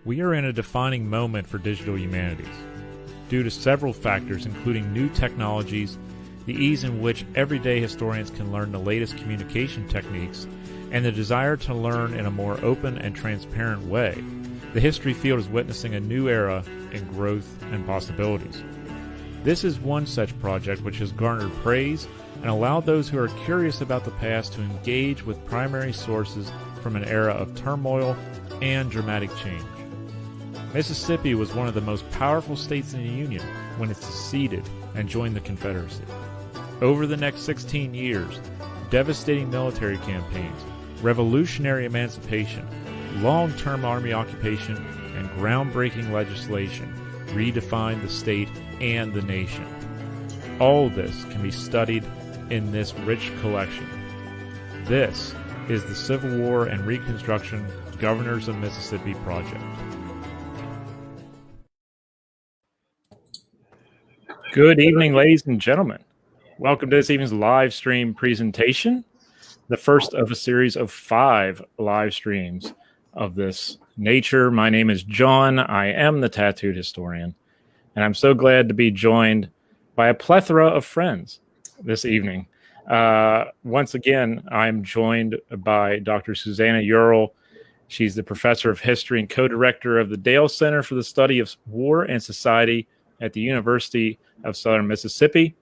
We are in a defining moment for digital humanities. Due to several factors, including new technologies, the ease in which everyday historians can learn the latest communication techniques, and the desire to learn in a more open and transparent way, the history field is witnessing a new era in growth and possibilities. This is one such project which has garnered praise and allowed those who are curious about the past to engage with primary sources from an era of turmoil and dramatic change. Mississippi was one of the most powerful states in the Union when it seceded and joined the Confederacy. Over the next 16 years, devastating military campaigns, revolutionary emancipation, long-term Army occupation, and groundbreaking legislation redefined the state and the nation. All this can be studied in this rich collection. This is the Civil War and Reconstruction Governors of Mississippi Project. Good evening, ladies and gentlemen. Welcome to this evening's live stream presentation, the first of a series of 5 live streams of this nature. My name is John. I am the Tattooed Historian, and I'm so glad to be joined by a plethora of friends this evening. Once again, I'm joined by Dr. Susanna Url. She's the professor of history and co-director of the Dale Center for the Study of War and Society at the University of Southern Mississippi.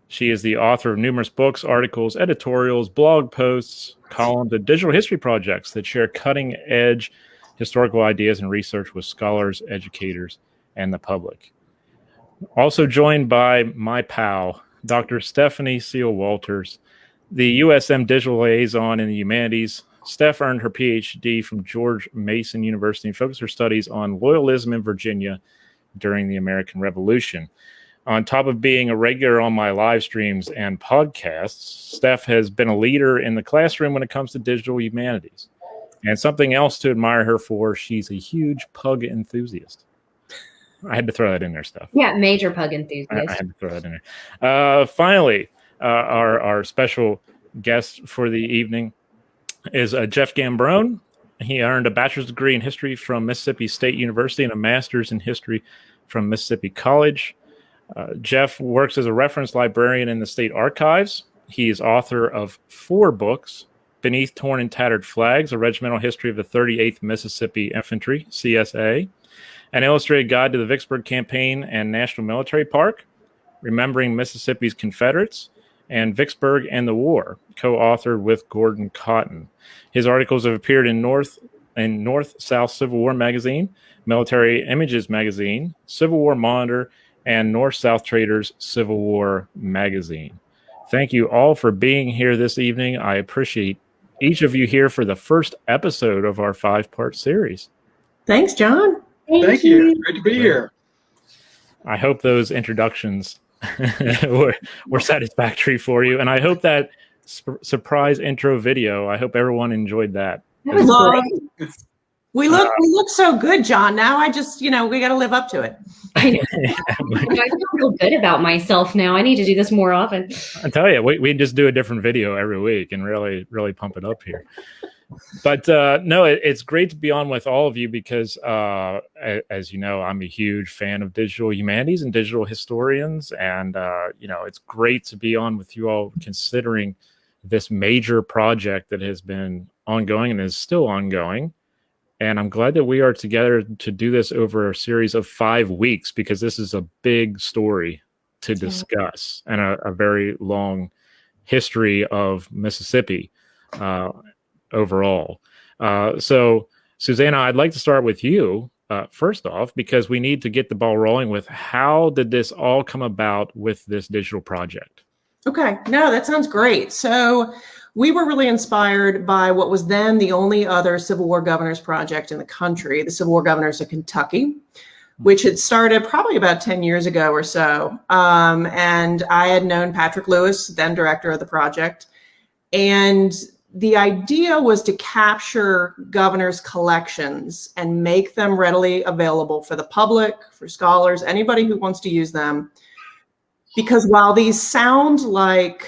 She is the author of numerous books, articles, editorials, blog posts, columns, and digital history projects that share cutting-edge historical ideas and research with scholars, educators, and the public. Also joined by my pal, Dr. Stephanie Seal Walters, the USM Digital Liaison in the Humanities. Steph earned her PhD from George Mason University and focused her studies on loyalism in Virginia during the American Revolution. On top of being a regular on my live streams and podcasts, Steph has been a leader in the classroom when it comes to digital humanities. And something else to admire her for, she's a huge pug enthusiast. I had to throw that in there, Steph. Yeah, major pug enthusiast. I had to throw that in there. Finally, our special guest for the evening is Jeff Gambrone. He earned a bachelor's degree in history from Mississippi State University and a master's in history from Mississippi College. Jeff works as a reference librarian in the state archives. He is author of 4 books: Beneath Torn and Tattered Flags, a regimental history of the 38th Mississippi Infantry, CSA, an illustrated guide to the Vicksburg Campaign and National Military Park, Remembering Mississippi's Confederates, and Vicksburg and the War, co-authored with Gordon Cotton. His articles have appeared in North-South Civil War Magazine, Military Images Magazine, Civil War Monitor, and North-South Traders Civil War Magazine. Thank you all for being here this evening. I appreciate each of you here for the first episode of our 5-part series. Thanks, John. Thank you. Great to be here. I hope those introductions were satisfactory for you, and I hope that surprise intro video, I hope everyone enjoyed that. We look so good, John. Now I just, we got to live up to it. I know. I feel good about myself now. I need to do this more often. I tell you, we just do a different video every week and really pump it up here. But no, it's great to be on with all of you because, as you know, I'm a huge fan of digital humanities and digital historians. And, it's great to be on with you all considering this major project that has been ongoing and is still ongoing. And I'm glad that we are together to do this over a series of 5 weeks because this is a big story to discuss and a very long history of Mississippi overall. So, Susanna, I'd like to start with you first off, because we need to get the ball rolling with how did this all come about with this digital project? Okay, no, that sounds great. So we were really inspired by what was then the only other Civil War Governors project in the country, the Civil War Governors of Kentucky, which had started probably about 10 years ago or so. And I had known Patrick Lewis, then director of the project. And the idea was to capture governors' collections and make them readily available for the public, for scholars, anybody who wants to use them. Because while these sound like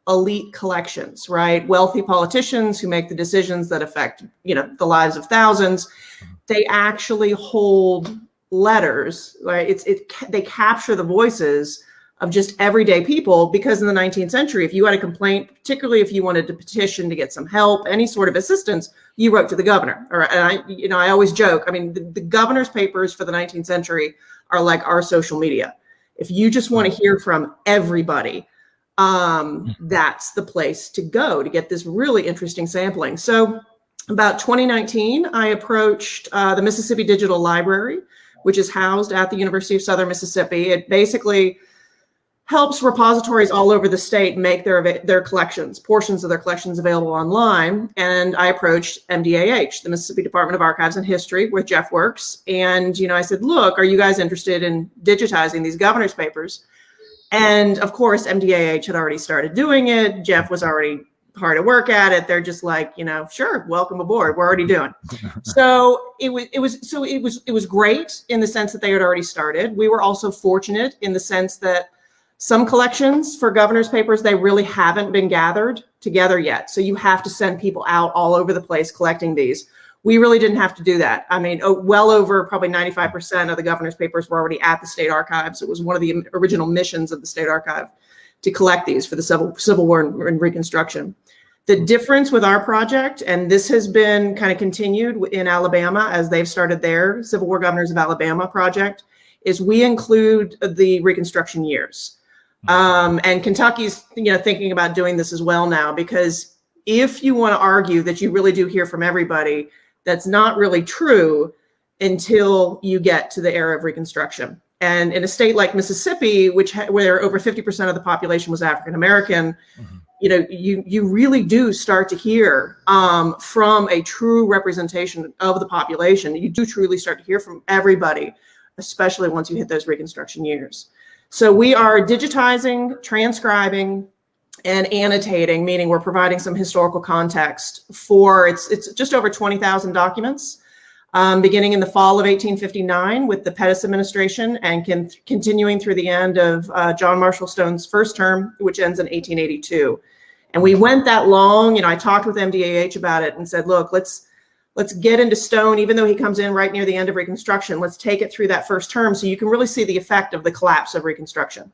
elite collections, right? Wealthy politicians who make the decisions that affect, the lives of thousands. They actually hold letters, right? They capture the voices of just everyday people, because in the 19th century, if you had a complaint, particularly if you wanted to petition to get some help, any sort of assistance, you wrote to the governor. And I always joke, I mean, the governor's papers for the 19th century are like our social media. If you just want to hear from everybody, that's the place to go to get this really interesting sampling. So about 2019, I approached the Mississippi Digital Library, which is housed at the University of Southern Mississippi. It basically helps repositories all over the state make their collections, portions of their collections available online. And I approached MDAH, the Mississippi Department of Archives and History, where Jeff works. And, I said, look, are you guys interested in digitizing these governor's papers? And of course, MDAH had already started doing it. Jeff was already hard at work at it. They're just like, sure, welcome aboard. We're already doing. So it was great in the sense that they had already started. We were also fortunate in the sense that some collections for governor's papers, they really haven't been gathered together yet. So you have to send people out all over the place collecting these. We really didn't have to do that. I mean, well over probably 95% of the governor's papers were already at the state archives. It was one of the original missions of the state archive to collect these for the Civil War and Reconstruction. The difference with our project, and this has been kind of continued in Alabama as they've started their Civil War Governors of Alabama project, is we include the Reconstruction years. And Kentucky's, thinking about doing this as well now, because if you want to argue that you really do hear from everybody, that's not really true until you get to the era of Reconstruction. And in a state like Mississippi, where over 50% of the population was African American, you really do start to hear from a true representation of the population. You do truly start to hear from everybody, especially once you hit those Reconstruction years. So we are digitizing, transcribing, and annotating, meaning we're providing some historical context for, it's just over 20,000 documents, beginning in the fall of 1859 with the Pettus administration and continuing through the end of John Marshall Stone's first term, which ends in 1882. And we went that long, I talked with MDAH about it and said, look, let's get into Stone, even though he comes in right near the end of Reconstruction, let's take it through that first term so you can really see the effect of the collapse of Reconstruction.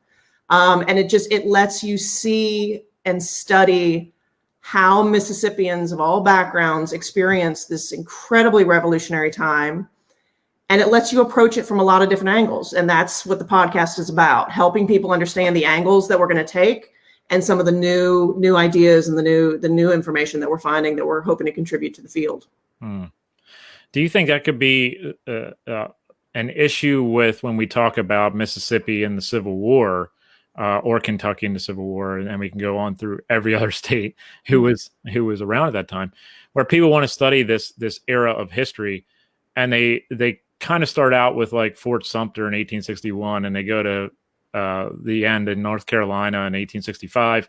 And it lets you see and study how Mississippians of all backgrounds experience this incredibly revolutionary time. And it lets you approach it from a lot of different angles. And that's what the podcast is about, helping people understand the angles that we're going to take and some of the new ideas and the new information that we're finding that we're hoping to contribute to the field. Do you think that could be an issue with when we talk about Mississippi and the Civil War, or Kentucky in the Civil War, and we can go on through every other state who was around at that time, where people want to study this era of history, and they kind of start out with like Fort Sumter in 1861, and they go to the end in North Carolina in 1865,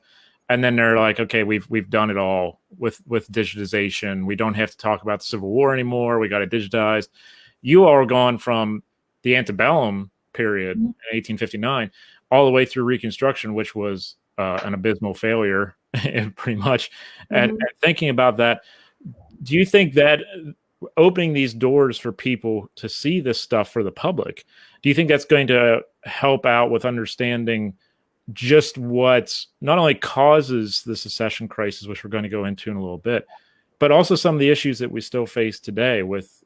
and then they're like, okay, we've done it all with digitization. We don't have to talk about the Civil War anymore. We got it digitized. You all are gone from the antebellum period in 1859 all the way through Reconstruction, which was an abysmal failure, pretty much. And thinking about that, do you think that opening these doors for people to see this stuff for the public, do you think that's going to help out with understanding just what not only causes the secession crisis, which we're going to go into in a little bit, but also some of the issues that we still face today with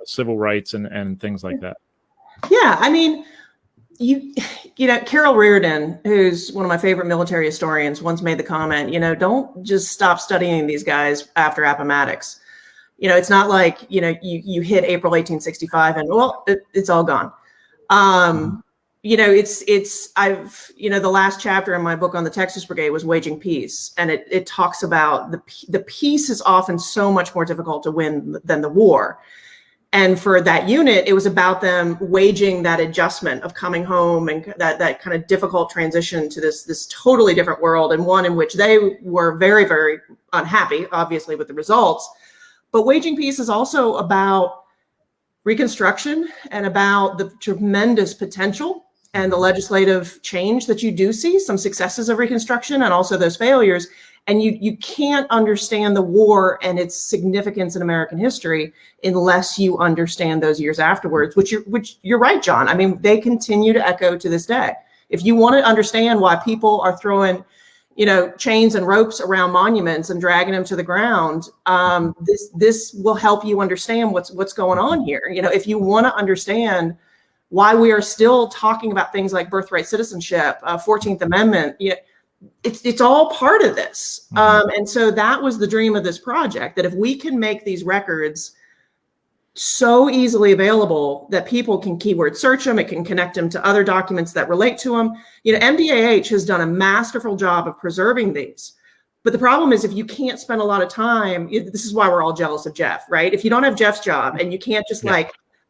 civil rights and things like that? Yeah, I mean, Carol Reardon, who's one of my favorite military historians, once made the comment, don't just stop studying these guys after Appomattox. It's not like, you hit April 1865 and, it's all gone. The last chapter in my book on the Texas Brigade was Waging Peace. And it talks about the peace is often so much more difficult to win than the war. And for that unit, it was about them waging that adjustment of coming home and that kind of difficult transition to this totally different world, and one in which they were very, very unhappy, obviously, with the results. But Waging Peace is also about Reconstruction and about the tremendous potential and the legislative change that you do see, some successes of Reconstruction and also those failures. And you can't understand the war and its significance in American history unless you understand those years afterwards, which you're right, John. I mean, they continue to echo to this day. If you want to understand why people are throwing, chains and ropes around monuments and dragging them to the ground, this will help you understand what's going on here. If you want to understand why we are still talking about things like birthright citizenship, 14th Amendment, it's all part of this. And so that was the dream of this project, that if we can make these records so easily available that people can keyword search them, it can connect them to other documents that relate to them. MDAH has done a masterful job of preserving these. But the problem is, if you can't spend a lot of time, this is why we're all jealous of Jeff, right? If you don't have Jeff's job and you can't just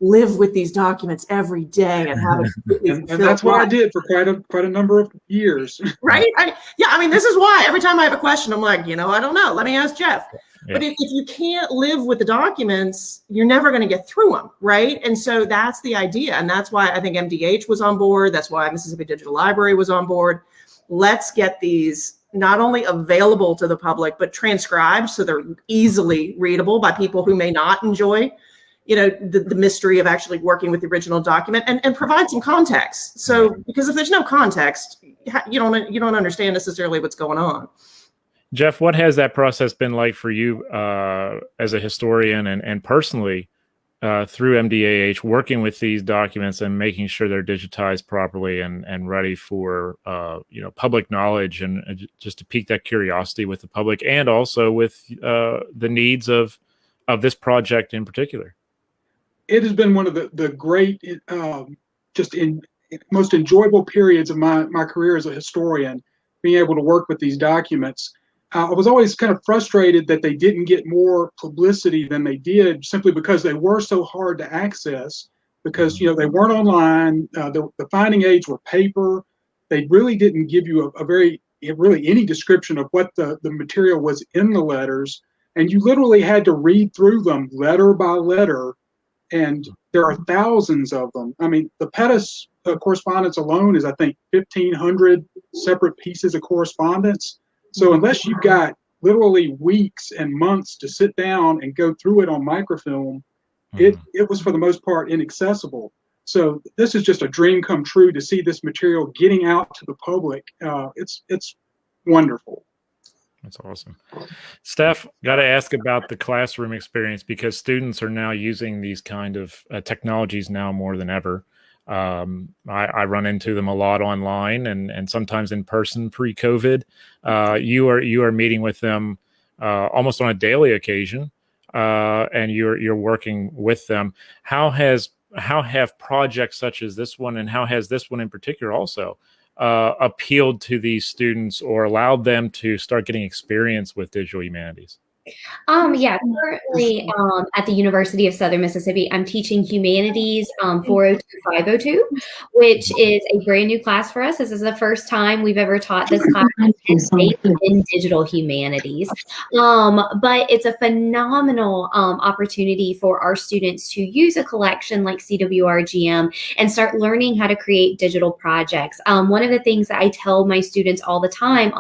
live with these documents every day and have it. and that's what I did for quite a number of years. Right? This is why every time I have a question, I'm like, I don't know. Let me ask Jeff. Yeah. But if you can't live with the documents, you're never going to get through them, right? And so that's the idea. And that's why I think MDH was on board. That's why Mississippi Digital Library was on board. Let's get these not only available to the public, but transcribed so they're easily readable by people who may not enjoy the mystery of actually working with the original document, and provide some context. So, because if there's no context, you don't understand necessarily what's going on. Jeff, what has that process been like for you as a historian and personally through MDAH, working with these documents and making sure they're digitized properly and ready for public knowledge and just to pique that curiosity with the public and also with the needs of this project in particular? It has been one of the great, most enjoyable periods of my career as a historian, being able to work with these documents. I was always kind of frustrated that they didn't get more publicity than they did, simply because they were so hard to access, because they weren't online. The finding aids were paper. They really didn't give you really any description of what the material was in the letters, and you literally had to read through them letter by letter. And there are thousands of them. I mean, the Pettus correspondence alone is, I think, 1,500 separate pieces of correspondence. So unless you've got literally weeks and months to sit down and go through it on microfilm, it was for the most part inaccessible. So this is just a dream come true to see this material getting out to the public. It's wonderful. That's awesome. Steph, got to ask about the classroom experience, because students are now using these kind of technologies now more than ever. I run into them a lot online and sometimes in person pre-COVID. You are meeting with them almost on a daily occasion, and you're working with them. How have projects such as this one, and how has this one in particular also appealed to these students or allowed them to start getting experience with digital humanities? Currently at the University of Southern Mississippi, I'm teaching humanities 402-502, which is a brand new class for us. This is the first time we've ever taught this class in digital humanities. But it's a phenomenal opportunity for our students to use a collection like CWRGM and start learning how to create digital projects. One of the things that I tell my students all the time,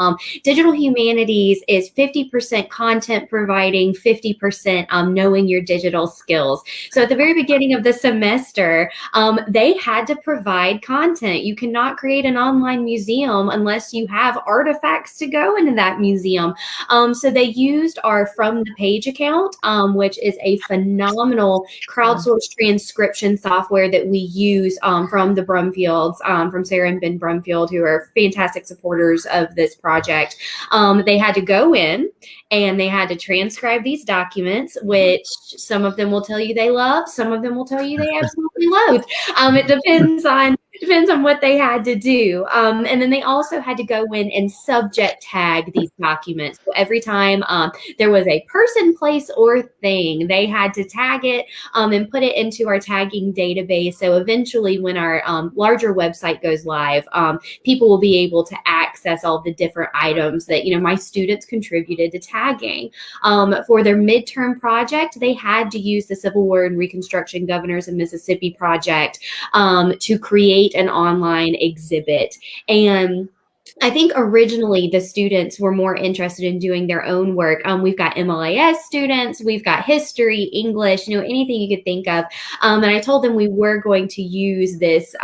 digital humanities is 50% content providing, 50% knowing your digital skills. So at the very beginning of the semester, they had to provide content. You cannot create an online museum unless you have artifacts to go into that museum. So they used our From the Page account, which is a phenomenal crowdsourced transcription software that we use from the Brumfields, from Sarah and Ben Brumfield, who are fantastic supporters of this project. They had to go in and they had to transcribe these documents, which some of them will tell you they love, some of them will tell you they absolutely loathe. It depends on what they had to do. And then they also had to go in and subject tag these documents. So every time there was a person, place, or thing, they had to tag it and put it into our tagging database. So eventually when our larger website goes live, people will be able to access all the different items that, my students contributed to tagging. For their midterm project, they had to use the Civil War and Reconstruction Governors of Mississippi project to create an online exhibit. And I think originally the students were more interested in doing their own work. We've got MLIS students, we've got history, English, anything you could think of. And I told them we were going to use this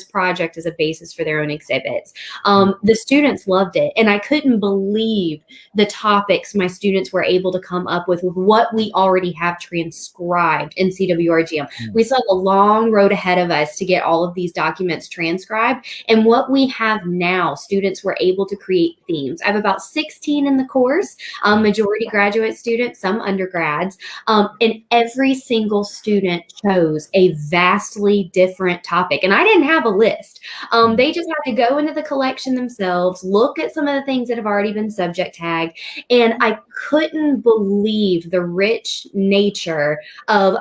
project as a basis for their own exhibits. The students loved it, and I couldn't believe the topics my students were able to come up with what we already have transcribed in CWRGM. We still have a long road ahead of us to get all of these documents transcribed, and what we have now, students were able to create themes. I have about 16 in the course, majority graduate students, some undergrads, and every single student chose a vastly different topic. And I didn't have a list. They just had to go into the collection themselves, look at some of the things that have already been subject tagged, and I couldn't believe the rich nature of,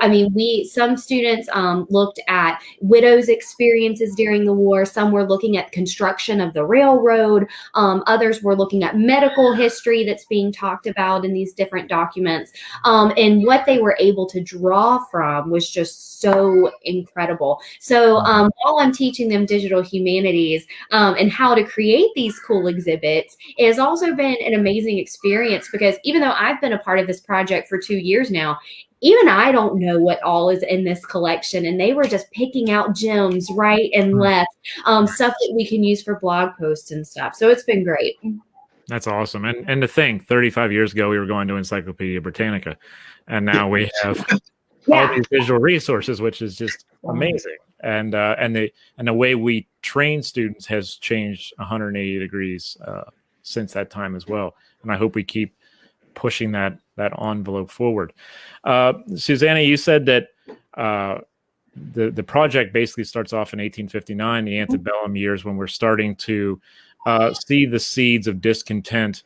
some students looked at widows' experiences during the war, some were looking at construction of the railroad. Others were looking at medical history that's being talked about in these different documents. And what they were able to draw from was just so incredible. So while I'm teaching them digital humanities and how to create these cool exhibits, it has also been an amazing experience, because even though I've been a part of this project for 2 years now, even I don't know what all is in this collection, and they were just picking out gems right and left, stuff that we can use for blog posts and stuff. So it's been great. That's awesome. And to think, 35 years ago, we were going to Encyclopedia Britannica, and now we have all these visual resources, which is just amazing. And the way we train students has changed 180 degrees since that time as well. And I hope we keep pushing that envelope forward. Susanna, you said that the project basically starts off in 1859, the antebellum years, when we're starting to see the seeds of discontent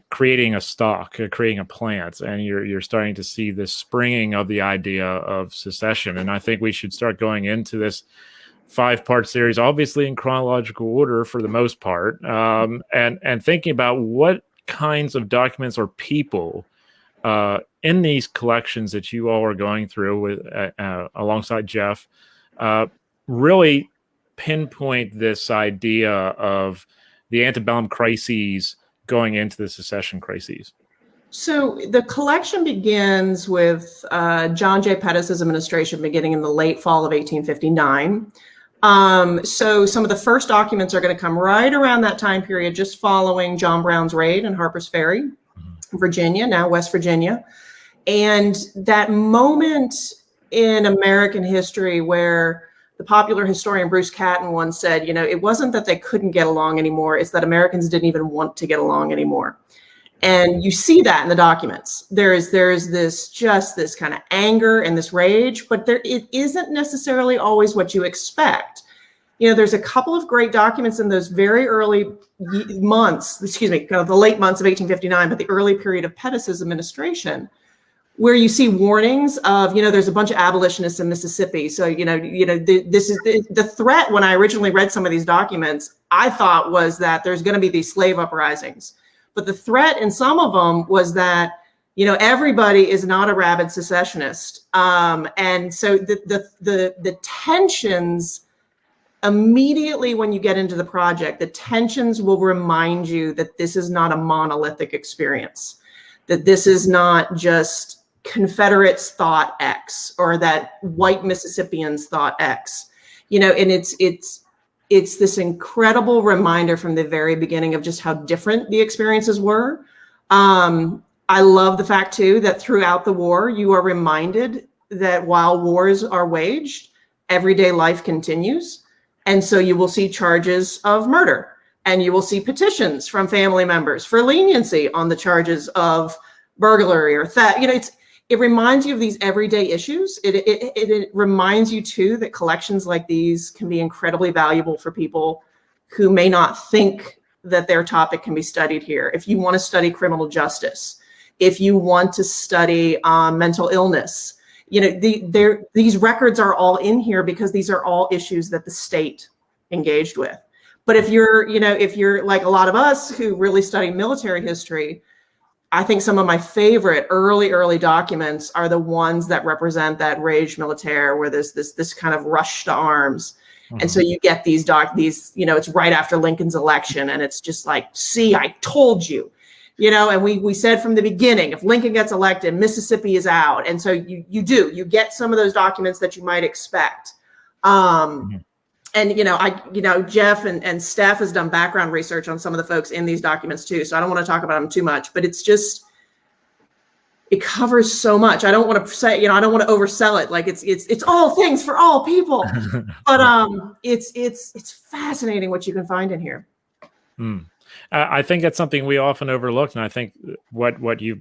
creating a stock, creating a plant, and you're starting to see this springing of the idea of secession. And I think we should start going into this 5-part series, obviously in chronological order for the most part, and thinking about what kinds of documents or people in these collections that you all are going through with alongside Jeff really pinpoint this idea of the antebellum crises going into the secession crises. So the collection begins with John J. Pettus's administration beginning in the late fall of 1859. So some of the first documents are going to come right around that time period, just following John Brown's raid in Harper's Ferry, Virginia, now West Virginia. And that moment in American history where the popular historian Bruce Catton once said, it wasn't that they couldn't get along anymore, it's that Americans didn't even want to get along anymore. And you see that in the documents. There's this kind of anger and this rage, but it isn't necessarily always what you expect. There's a couple of great documents in those very early months, kind of the late months of 1859, but the early period of Pettus's administration, where you see warnings of, there's a bunch of abolitionists in Mississippi. So, this is the threat. When I originally read some of these documents, I thought was that there's going to be these slave uprisings. But the threat in some of them was that, everybody is not a rabid secessionist. And so the tensions immediately when you get into the project, the tensions will remind you that this is not a monolithic experience, that this is not just Confederates thought X or that white Mississippians thought X, and it's this incredible reminder from the very beginning of just how different the experiences were. I love the fact too, that throughout the war, you are reminded that while wars are waged, everyday life continues. And so you will see charges of murder, and you will see petitions from family members for leniency on the charges of burglary or theft. It reminds you of these everyday issues. It reminds you too that collections like these can be incredibly valuable for people who may not think that their topic can be studied here. If you want to study criminal justice, if you want to study mental illness, these records are all in here because these are all issues that the state engaged with. But if you're like a lot of us who really study military history, I think some of my favorite early documents are the ones that represent that rage militaire, where there's this kind of rush to arms. And so you get these, it's right after Lincoln's election, and it's just like, see, I told you, and we said from the beginning, if Lincoln gets elected, Mississippi is out. And so you get some of those documents that you might expect. And, Jeff and Steph has done background research on some of the folks in these documents too. So I don't want to talk about them too much, but it's just, it covers so much. I don't want to say, I don't want to oversell it. Like it's all things for all people, but it's fascinating what you can find in here. I think that's something we often overlook. And I think what you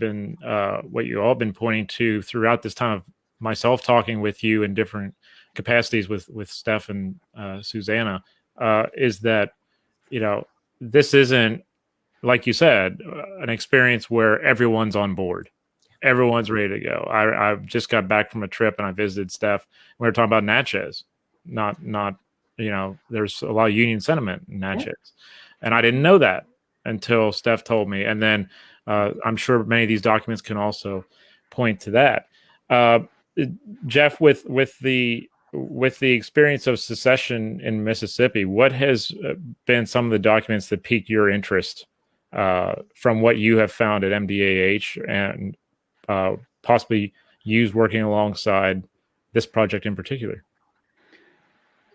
all been pointing to throughout this time of myself talking with you in different capacities with Steph and Susanna, is that, this isn't, like you said, an experience where everyone's on board. Everyone's ready to go. I just got back from a trip and I visited Steph. We were talking about Natchez. Not there's a lot of Union sentiment in Natchez. And I didn't know that until Steph told me. And then I'm sure many of these documents can also point to that. Jeff, with the experience of secession in Mississippi, what has been some of the documents that piqued your interest from what you have found at MDAH and possibly used working alongside this project in particular?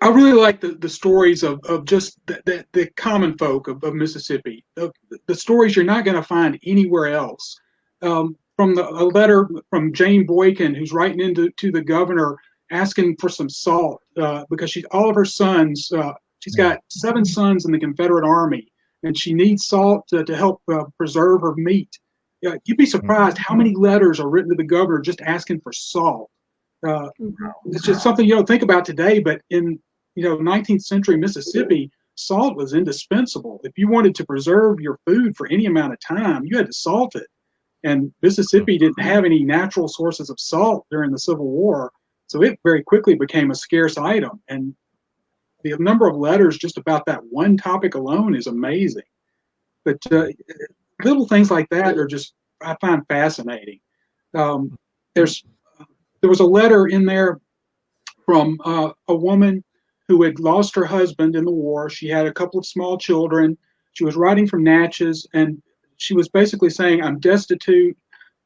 I really like the stories of just the common folk of Mississippi, the stories you're not going to find anywhere else. From a letter from Jane Boykin, who's writing to the governor asking for some salt because all of her sons, she's got 7 sons in the Confederate Army, and she needs salt to help preserve her meat. You'd be surprised how many letters are written to the governor just asking for salt. It's just something you don't think about today, but in 19th century Mississippi, salt was indispensable. If you wanted to preserve your food for any amount of time, you had to salt it. And Mississippi didn't have any natural sources of salt during the Civil War, so it very quickly became a scarce item. And the number of letters just about that one topic alone is amazing. But little things like that are just, I find fascinating. There was a letter in there from a woman who had lost her husband in the war. She had a couple of small children. She was writing from Natchez, and she was basically saying, I'm destitute.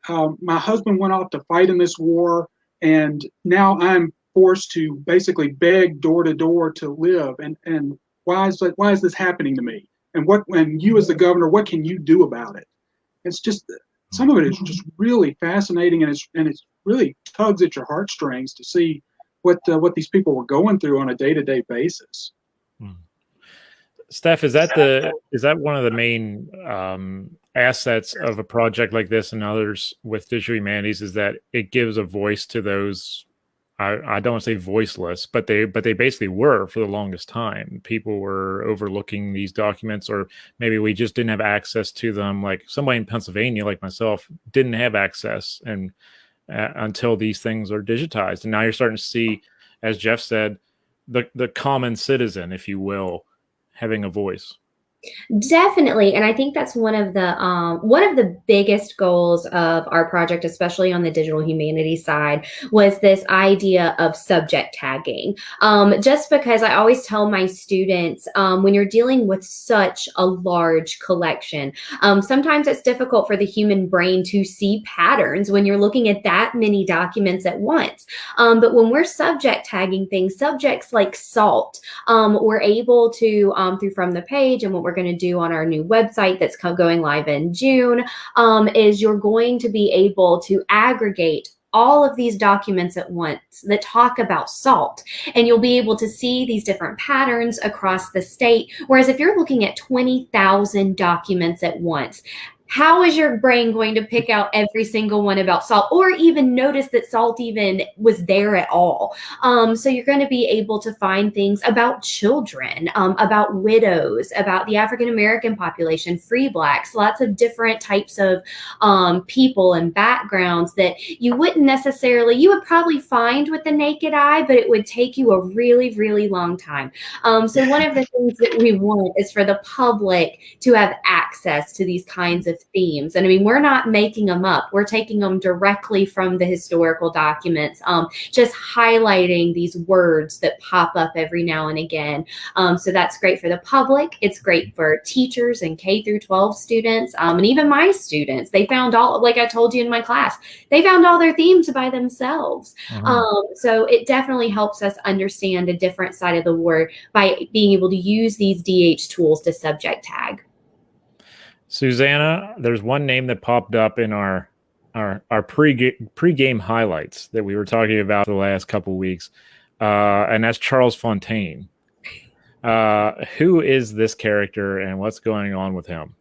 My husband went off to fight in this war, and now I'm forced to basically beg door to door to live. And why is this happening to me? And you as the governor, what can you do about it? It's just, some of it is just really fascinating, and it's really tugs at your heartstrings to see what these people were going through on a day-to-day basis. Steph, is that one of the main assets of a project like this and others with digital humanities, is that it gives a voice to those, I don't want to say voiceless, but they basically were for the longest time. People were overlooking these documents, or maybe we just didn't have access to them. Like somebody in Pennsylvania, like myself, didn't have access and until these things are digitized. And now you're starting to see, as Jeff said, the common citizen, if you will, having a voice. Definitely. And I think that's one of the biggest goals of our project, especially on the digital humanities side, was this idea of subject tagging. Just because I always tell my students, when you're dealing with such a large collection, sometimes it's difficult for the human brain to see patterns when you're looking at that many documents at once. But when we're subject tagging things, subjects like salt, we're able to, through From the Page, and what we're going to do on our new website that's going live in June, is you're going to be able to aggregate all of these documents at once that talk about salt, and you'll be able to see these different patterns across the state. Whereas if you're looking at 20,000 documents at once, how is your brain going to pick out every single one about salt, or even notice that salt even was there at all? So you're going to be able to find things about children, about widows, about the African American population, free blacks, lots of different types of people and backgrounds that you would probably find with the naked eye, but it would take you a really, really long time. So one of the things that we want is for the public to have access to these kinds of themes. And I mean, we're not making them up. We're taking them directly from the historical documents, just highlighting these words that pop up every now and again. So that's great for the public. It's great for teachers and K through 12 students, and even my students. They found all, like I told you in my class, they found all their themes by themselves. So it definitely helps us understand a different side of the war by being able to use these DH tools to subject tag. Susanna, there's one name that popped up in our pre-game highlights that we were talking about the last couple of weeks, and that's Charles Fontaine. Who is this character and what's going on with him?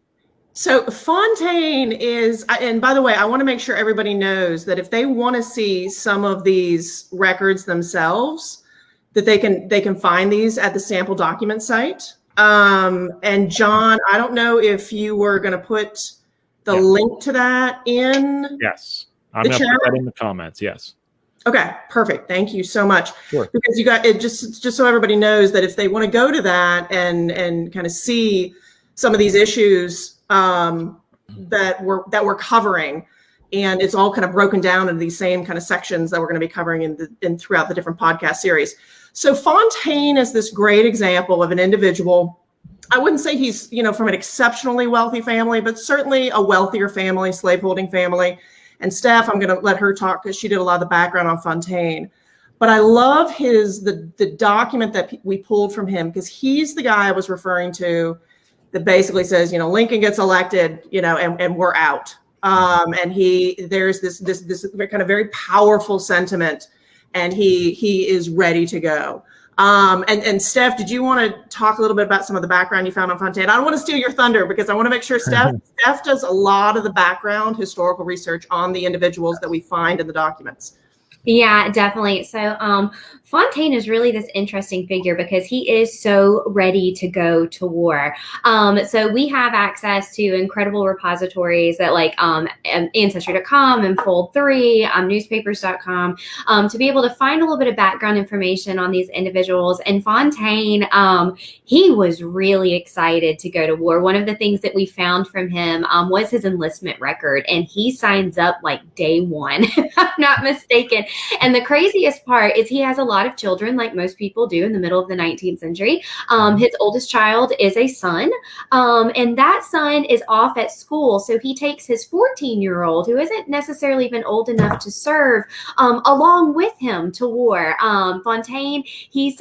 So Fontaine is, and by the way, I want to make sure everybody knows that if they want to see some of these records themselves, that they can find these at the sample document site. And John, I don't know if you were going to put the link to that in. Yes, I'm going to put that in the comments. Yes. Okay, perfect. Thank you so much. Sure. Because you got it, just so everybody knows that if they want to go to that and kind of see some of these issues that we're covering, and it's all kind of broken down into these same kind of sections that we're going to be covering in throughout the different podcast series. So Fontaine is this great example of an individual. I wouldn't say he's, from an exceptionally wealthy family, but certainly a wealthier family, slaveholding family. And Steph, I'm going to let her talk because she did a lot of the background on Fontaine. But I love the document that we pulled from him, because he's the guy I was referring to that basically says, Lincoln gets elected, and we're out. And there's this kind of very powerful sentiment, and he is ready to go. And Steph, did you want to talk a little bit about some of the background you found on Fontaine? I don't want to steal your thunder, because I want to make sure Steph does a lot of the background historical research on the individuals that we find in the documents. Yeah, definitely. So Fontaine is really this interesting figure because he is so ready to go to war. So we have access to incredible repositories that like Ancestry.com and Fold3, newspapers.com, to be able to find a little bit of background information on these individuals. And Fontaine, he was really excited to go to war. One of the things that we found from him was his enlistment record, and he signs up like day one, if I'm not mistaken. And the craziest part is he has a lot of children, like most people do in the middle of the 19th century. His oldest child is a son, and that son is off at school. So he takes his 14-year-old, who isn't necessarily even old enough to serve, along with him to war. Fontaine, he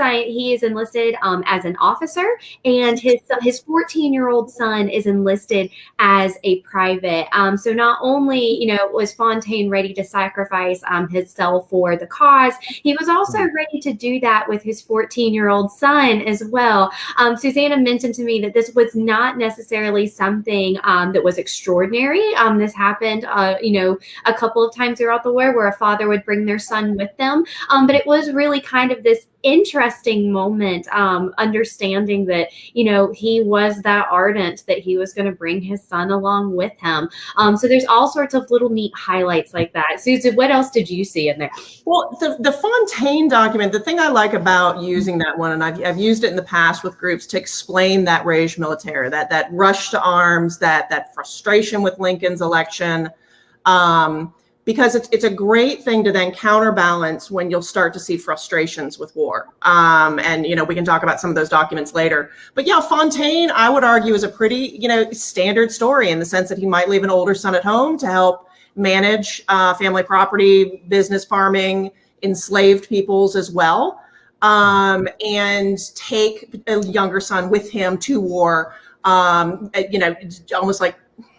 is enlisted as an officer, and his 14-year-old son is enlisted as a private. So not only, was Fontaine ready to sacrifice himself for the cause, he was also ready to do that with his 14-year-old son as well. Susanna mentioned to me that this was not necessarily something that was extraordinary. This happened, a couple of times throughout the war where a father would bring their son with them. But it was really kind of this interesting moment, understanding that, he was that ardent that he was going to bring his son along with him. So there's all sorts of little neat highlights like that. Susan, what else did you see in there? Well, the Fontaine document, the thing I like about using that one, and I've used it in the past with groups to explain that rage militaire, that rush to arms, that frustration with Lincoln's election, because it's a great thing to then counterbalance when you'll start to see frustrations with war. And, we can talk about some of those documents later. But yeah, Fontaine, I would argue, is a pretty, standard story in the sense that he might leave an older son at home to help manage family property, business, farming, enslaved peoples as well, and take a younger son with him to war. Almost like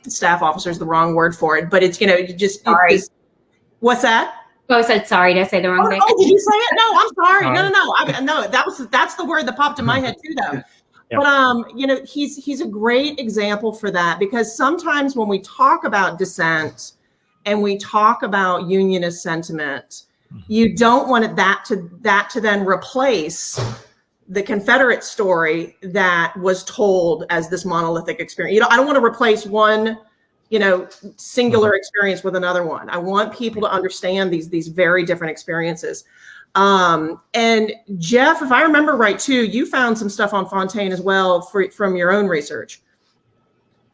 staff officer is the wrong word for it, but it's, Sorry. What's that? Oh, I said sorry. Did I say the wrong thing? Oh, did you say it? No, I'm sorry. No. That's the word that popped in my head too, though. Yeah. But you know, he's a great example for that, because sometimes when we talk about dissent and we talk about unionist sentiment, you don't want that to then replace the Confederate story that was told as this monolithic experience. You know, I don't want to replace one, you know, singular experience with another one. I want people to understand these very different experiences. And Jeff, if I remember right too, you found some stuff on Fontaine as well from your own research.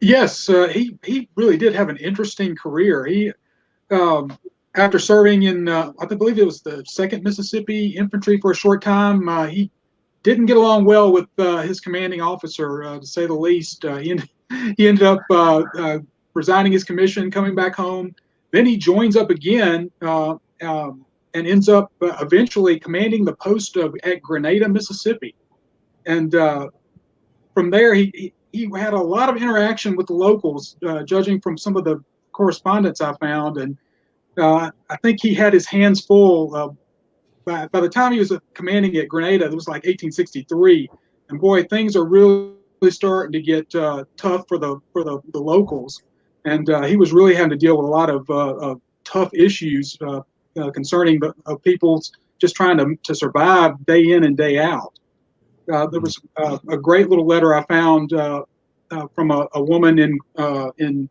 Yes, he really did have an interesting career. He after serving in I believe it was the 2nd Mississippi Infantry for a short time, he didn't get along well with his commanding officer, to say the least. He ended up resigning his commission, coming back home. Then he joins up again and ends up eventually commanding the post at Grenada, Mississippi. And from there, he had a lot of interaction with the locals, judging from some of the correspondence I found. And I think he had his hands full. By the time he was commanding at Grenada, it was like 1863, and boy, things are really starting to get tough for the locals, and he was really having to deal with a lot of tough issues concerning the people just trying to survive day in and day out. There was a great little letter I found from a woman in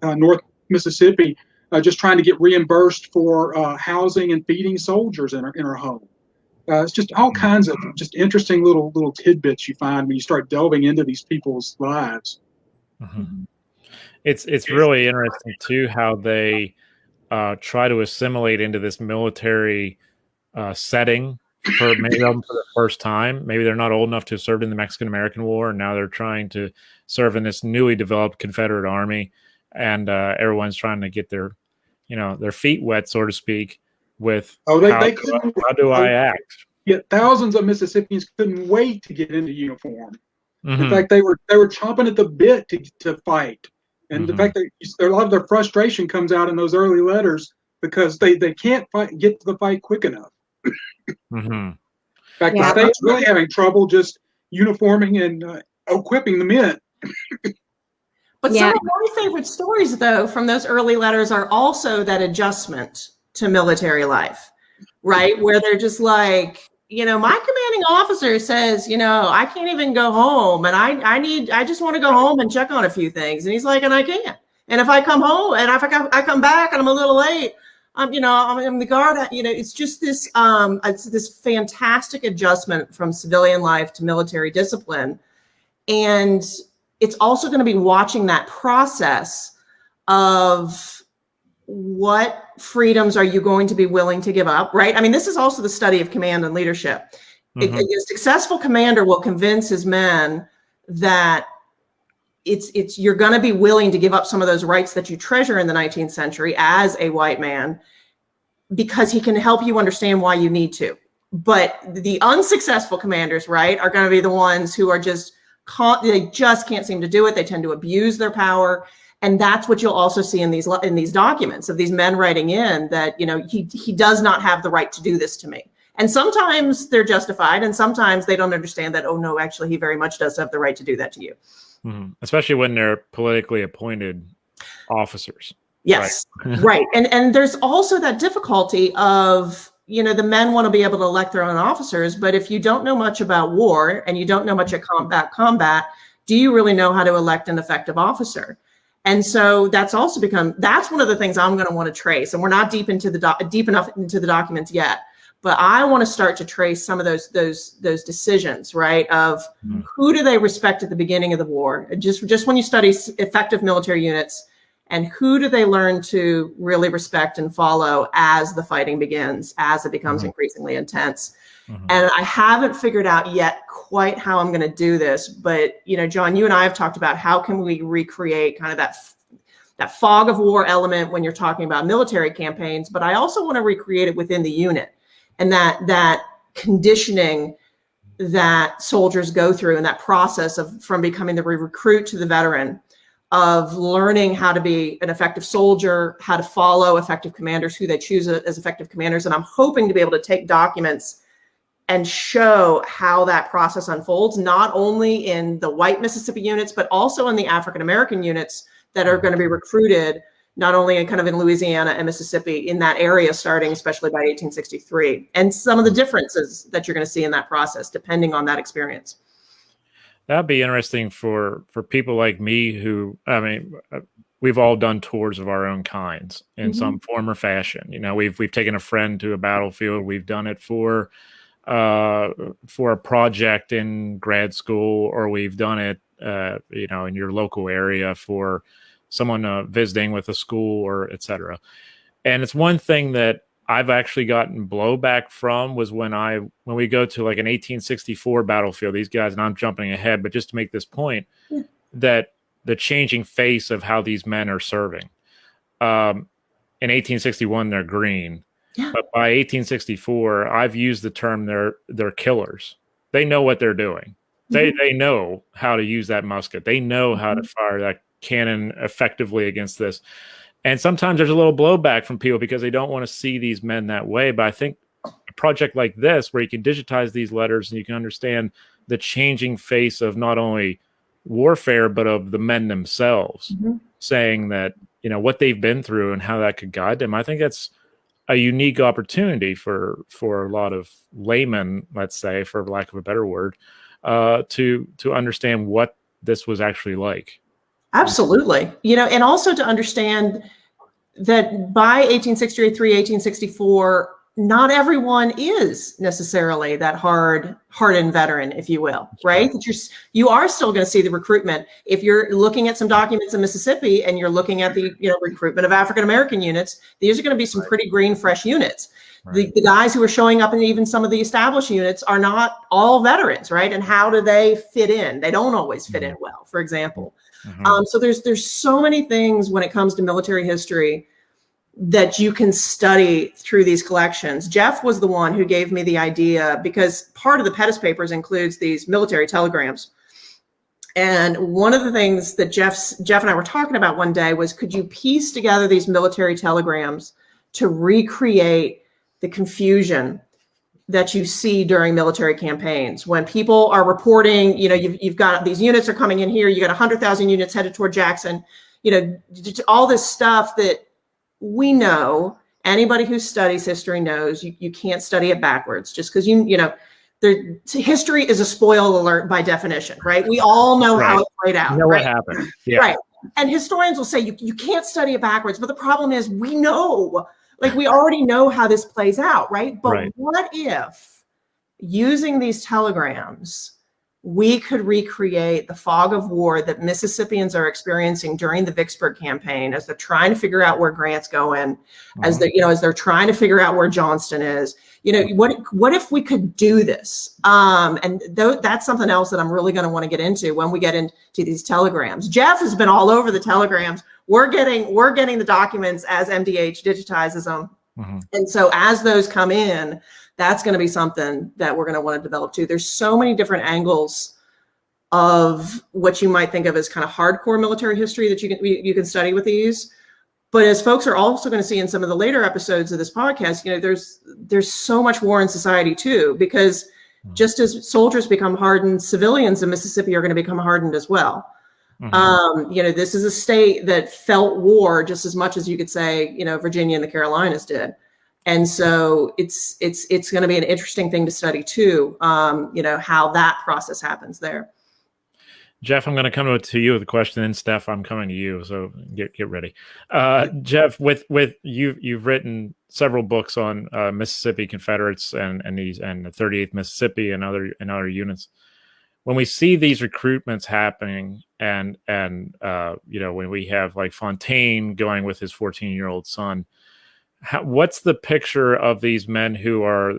North Mississippi, just trying to get reimbursed for housing and feeding soldiers in her home. It's just all kinds of just interesting little tidbits you find when you start delving into these people's lives. It's really interesting too how they try to assimilate into this military setting for maybe for the first time. Maybe they're not old enough to have served in the Mexican-American War, and now they're trying to serve in this newly developed Confederate Army. And everyone's trying to get their feet wet, so to speak, with how do I act? Yeah, thousands of Mississippians couldn't wait to get into uniform. In fact, they were chomping at the bit to fight. And the fact that a lot of their frustration comes out in those early letters because they can't get to the fight quick enough. In fact, the state's really having trouble just uniforming and equipping the men. But some of my favorite stories, though, from those early letters are also that adjustment to military life, right? Where they're just like, you know, my commanding officer says, you know, I can't even go home, and I just want to go home and check on a few things. And he's like, and I can't. And if I come home and if I come back and I'm a little late, you know, I'm the guard. You know, it's just this fantastic adjustment from civilian life to military discipline. And it's also going to be watching that process of what freedoms are you going to be willing to give up, right? I mean, this is also the study of command and leadership. A successful commander will convince his men that you're going to be willing to give up some of those rights that you treasure in the 19th century as a white man, because he can help you understand why you need to. But the unsuccessful commanders, right, are going to be the ones who are they just can't seem to do it. They tend to abuse their power. And that's what you'll also see in these documents of these men writing in that, you know, he does not have the right to do this to me. And sometimes they're justified, and sometimes they don't understand that, oh, no, actually, he very much does have the right to do that to you. Especially when they're politically appointed officers. Yes, right. And there's also that difficulty of, you know, the men want to be able to elect their own officers, but if you don't know much about war and you don't know much about combat, do you really know how to elect an effective officer? And so that's also that's one of the things I'm going to want to trace. And we're not deep enough into the documents yet, but I want to start to trace some of those decisions, right? Of who do they respect at the beginning of the war? Just when you study effective military units, and who do they learn to really respect and follow as the fighting begins, as it becomes increasingly intense? And I haven't figured out yet quite how I'm going to do this, but, you know, John, you and I have talked about how can we recreate kind of that fog of war element when you're talking about military campaigns, but I also want to recreate it within the unit, and that conditioning that soldiers go through, and that process from becoming the recruit to the veteran, of learning how to be an effective soldier, how to follow effective commanders, who they choose as effective commanders. And I'm hoping to be able to take documents and show how that process unfolds, not only in the white Mississippi units, but also in the African American units that are going to be recruited, not only in kind of in Louisiana and Mississippi, in that area, starting especially by 1863, and some of the differences that you're going to see in that process, depending on that experience. That'd be interesting for people like me who, I mean, we've all done tours of our own kinds in some form or fashion. You know, we've taken a friend to a battlefield. We've done it for a project in grad school, or we've done it, you know, in your local area for someone visiting with a school, or et cetera. And it's one thing that I've actually gotten blowback from was when we go to like an 1864 battlefield, these guys, and I'm jumping ahead, but just to make this point, that the changing face of how these men are serving. In 1861, they're green. Yeah. But by 1864, I've used the term they're killers. They know what they're doing. They know how to use that musket. They know how to fire that cannon effectively against this. And sometimes there's a little blowback from people because they don't want to see these men that way. But I think a project like this, where you can digitize these letters and you can understand the changing face of not only warfare, but of the men themselves, saying that, you know, what they've been through and how that could guide them. I think that's a unique opportunity for a lot of laymen, let's say, for lack of a better word, to understand what this was actually like. Absolutely. You know, and also to understand that by 1863, 1864, not everyone is necessarily that hardened veteran, if you will, right? That you are still going to see the recruitment. If you're looking at some documents in Mississippi and you're looking at the recruitment of African American units, these are going to be some pretty green, fresh units. The guys who are showing up in even some of the established units are not all veterans, right? And how do they fit in? They don't always fit in well, for example. So there's so many things when it comes to military history that you can study through these collections. Jeff was the one who gave me the idea, because part of the Pettus papers includes these military telegrams. And one of the things that Jeff and I were talking about one day was, could you piece together these military telegrams to recreate the confusion that you see during military campaigns when people are reporting, you know, you've got these units are coming in here, you got 100,000 units headed toward Jackson, you know, all this stuff that we know, anybody who studies history knows you can't study it backwards, just because you know, history is a spoil alert by definition, right? We all know how it played out. You know what happened. Yeah. Right. And historians will say you can't study it backwards, but the problem is we know. Like, we already know how this plays out, right? But what if, using these telegrams, we could recreate the fog of war that Mississippians are experiencing during the Vicksburg campaign, as they're trying to figure out where Grant's going, as they're trying to figure out where Johnston is? You know, what if we could do this? And that's something else that I'm really going to want to get into when we get into these telegrams. Jeff has been all over the telegrams. We're getting the documents as MDH digitizes them. And so as those come in, that's going to be something that we're going to want to develop too. There's so many different angles of what you might think of as kind of hardcore military history that you can study with these. But as folks are also going to see in some of the later episodes of this podcast, you know, there's so much war in society too, because just as soldiers become hardened, civilians in Mississippi are going to become hardened as well. You know, this is a state that felt war just as much as you could say, you know, Virginia and the Carolinas did. And so it's going to be an interesting thing to study too, you know, how that process happens there. Jeff, I'm going to come to you with a question, and Steph, I'm coming to you, so get ready. Jeff, with you've written several books on Mississippi Confederates and the 38th Mississippi and other units. When we see these recruitments happening, and you know, when we have like Fontaine going with his 14-year-old son, what's the picture of these men who are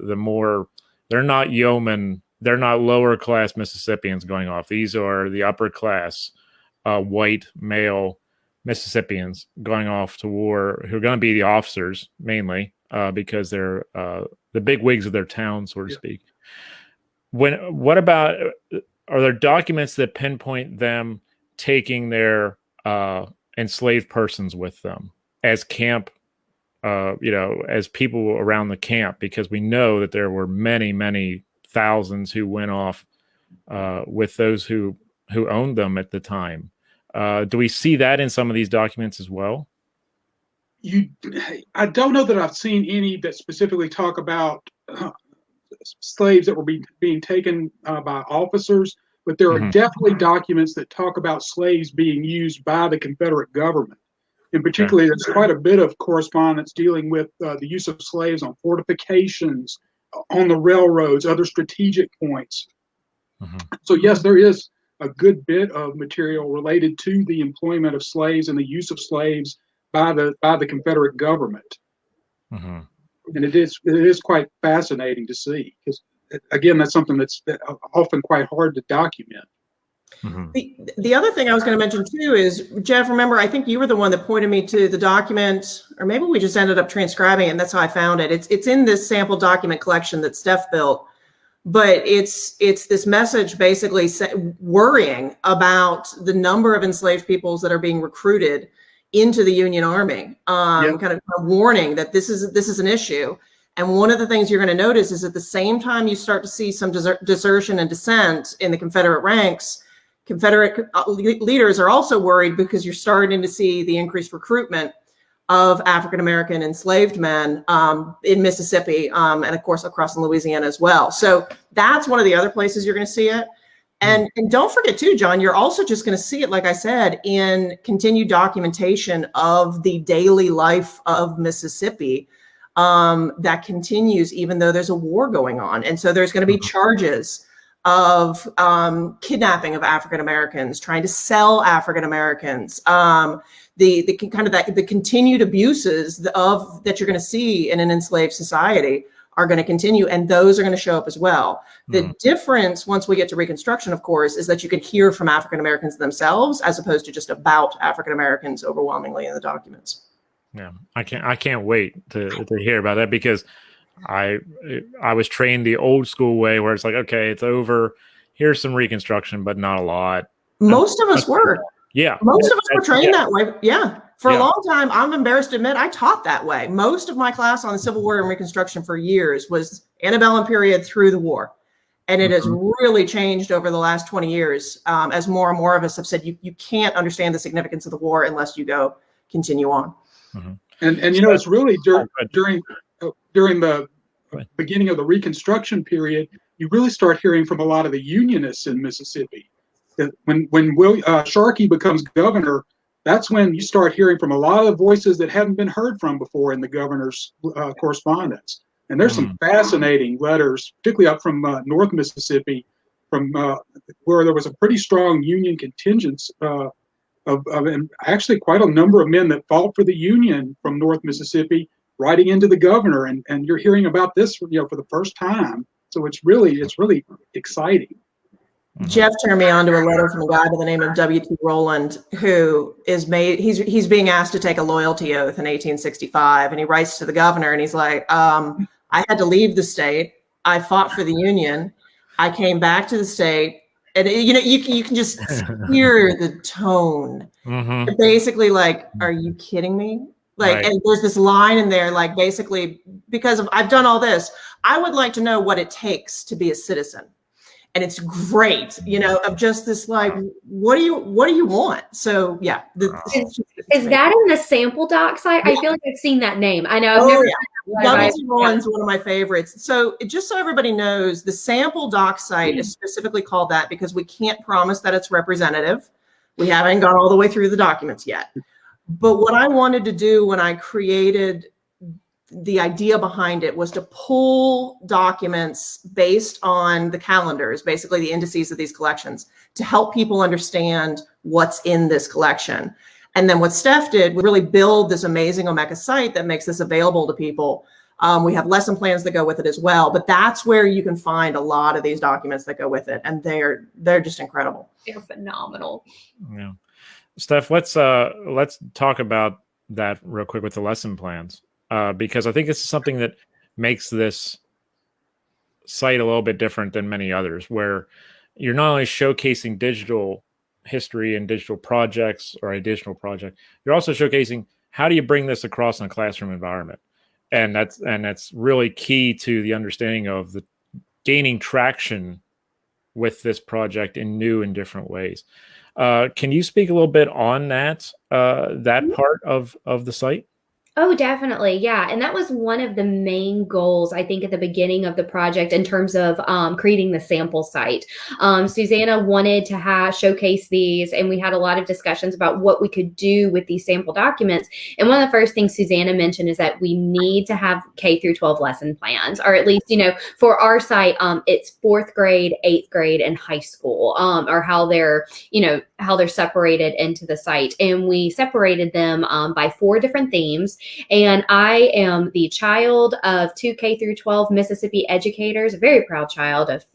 they're not yeomen, they're not lower class Mississippians going off. These are the upper class white male Mississippians going off to war, who are going to be the officers mainly because they're the big wigs of their town, so to speak. What about, are there documents that pinpoint them taking their enslaved persons with them as camp, you know, as people around the camp? Because we know that there were many thousands who went off with those who owned them at the time. Do we see that in some of these documents as well? I don't know that I've seen any that specifically talk about slaves that were being taken by officers, but there are definitely documents that talk about slaves being used by the Confederate government. In particular, there's quite a bit of correspondence dealing with the use of slaves on fortifications, on the railroads, other strategic points. So yes, there is a good bit of material related to the employment of slaves and the use of slaves by the Confederate government. And it is quite fascinating to see, because again, that's something that's often quite hard to document. The other thing I was going to mention too is, Jeff, remember, I think you were the one that pointed me to the document, or maybe we just ended up transcribing it, and that's how I found it. It's in this sample document collection that Steph built, but it's this message basically worrying about the number of enslaved peoples that are being recruited into the Union Army, kind of warning that this is an issue. And one of the things you're going to notice is at the same time you start to see some desertion and dissent in the Confederate ranks, Confederate leaders are also worried because you're starting to see the increased recruitment of African-American enslaved men in Mississippi, and of course across in Louisiana as well. So that's one of the other places you're going to see it. And don't forget too, John, you're also just going to see it, like I said, in continued documentation of the daily life of Mississippi that continues even though there's a war going on. And so there's going to be charges of kidnapping of African Americans, trying to sell African Americans, the continued abuses that you're going to see in an enslaved society are going to continue, and those are going to show up as well. The difference, once we get to Reconstruction, of course, is that you can hear from African Americans themselves as opposed to just about African Americans overwhelmingly in the documents. Yeah, I can't wait to hear about that, because I was trained the old school way where it's like, okay, it's over. Here's some Reconstruction, but not a lot. Most of us were. Yeah. Most of us were trained that way. Yeah. For a long time, I'm embarrassed to admit, I taught that way. Most of my class on the Civil War and Reconstruction for years was antebellum period through the war. And it has really changed over the last 20 years as more and more of us have said, you can't understand the significance of the war unless you continue on. And you know, it's really during the beginning of the Reconstruction period, you really start hearing from a lot of the Unionists in Mississippi. When Sharkey becomes governor, that's when you start hearing from a lot of the voices that haven't been heard from before in the governor's correspondence. And there's some fascinating letters, particularly up from North Mississippi, from where there was a pretty strong Union contingent and actually quite a number of men that fought for the Union from North Mississippi, writing into the governor. And you're hearing about this, for the first time. So it's really exciting. Jeff turned me on to a letter from a guy by the name of W.T. Rowland, who he's being asked to take a loyalty oath in 1865. And he writes to the governor and he's like, I had to leave the state. I fought for the Union. I came back to the state. And you can just hear the tone. Basically like, are you kidding me? Like, and there's this line in there, like basically, because I've done all this, I would like to know what it takes to be a citizen. And it's great, of just this, like, what do you want? So yeah. Is that in the sample doc site? I feel like I've seen that name. I know. I've never W.T. Rowland's one of my favorites. So just so everybody knows, the sample doc site is specifically called that because we can't promise that it's representative. We haven't gone all the way through the documents yet. But what I wanted to do when I created the idea behind it was to pull documents based on the calendars, basically the indices of these collections, to help people understand what's in this collection. And then what Steph did was really build this amazing Omeka site that makes this available to people. We have lesson plans that go with it as well, but that's where you can find a lot of these documents that go with it, and they're just incredible. They're phenomenal. Yeah, Steph, let's talk about that real quick with the lesson plans. Because I think this is something that makes this site a little bit different than many others, where you're not only showcasing digital history and digital projects or a digital project, you're also showcasing how do you bring this across in a classroom environment. And that's really key to the understanding of the gaining traction with this project in new and different ways. Can you speak a little bit on that part of the site? Oh, definitely. Yeah. And that was one of the main goals, I think, at the beginning of the project in terms of creating the sample site. Susanna wanted to showcase these, and we had a lot of discussions about what we could do with these sample documents. And one of the first things Susanna mentioned is that we need to have K through 12 lesson plans, or at least, for our site, it's 4th grade, 8th grade, and high school, or how they're separated into the site. And we separated them by 4 different themes. And I am the child of 2 K through 12 Mississippi educators, a very proud child of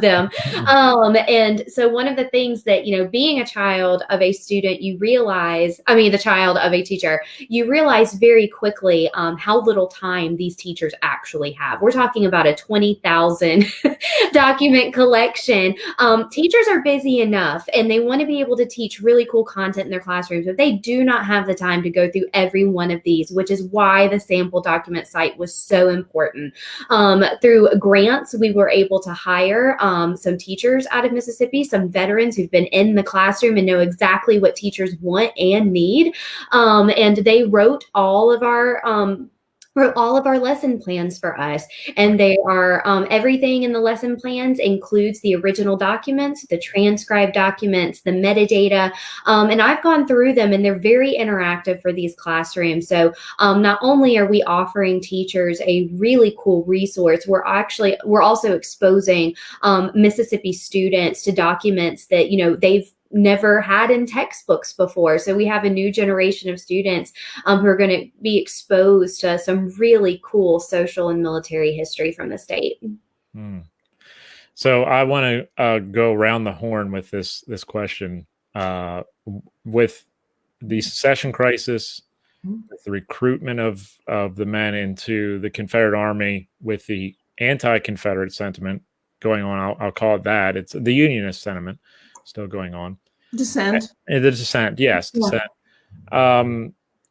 them. And so one of the things that, being a child of a student, the child of a teacher, you realize very quickly how little time these teachers actually have. We're talking about a 20,000 document collection. Teachers are busy enough, and they want to be able to teach really cool content in their classrooms, but they do not have the time to go through every one of these, which is why the sample document site was so important. Through grants, we were able to hire some teachers out of Mississippi, some veterans who've been in the classroom and know exactly what teachers want and need. And they wrote all of our lesson plans for us. And they are, everything in the lesson plans includes the original documents, the transcribed documents, the metadata. And I've gone through them, and they're very interactive for these classrooms. So not only are we offering teachers a really cool resource, we're also exposing Mississippi students to documents that, they've never had in textbooks before. So we have a new generation of students who are going to be exposed to some really cool social and military history from the state. So I want to go around the horn with this question. With the secession crisis, with the recruitment of the men into the Confederate Army, with the anti-Confederate sentiment going on, I'll call it that. It's the Unionist sentiment still going on. Dissent. The dissent, yes, dissent.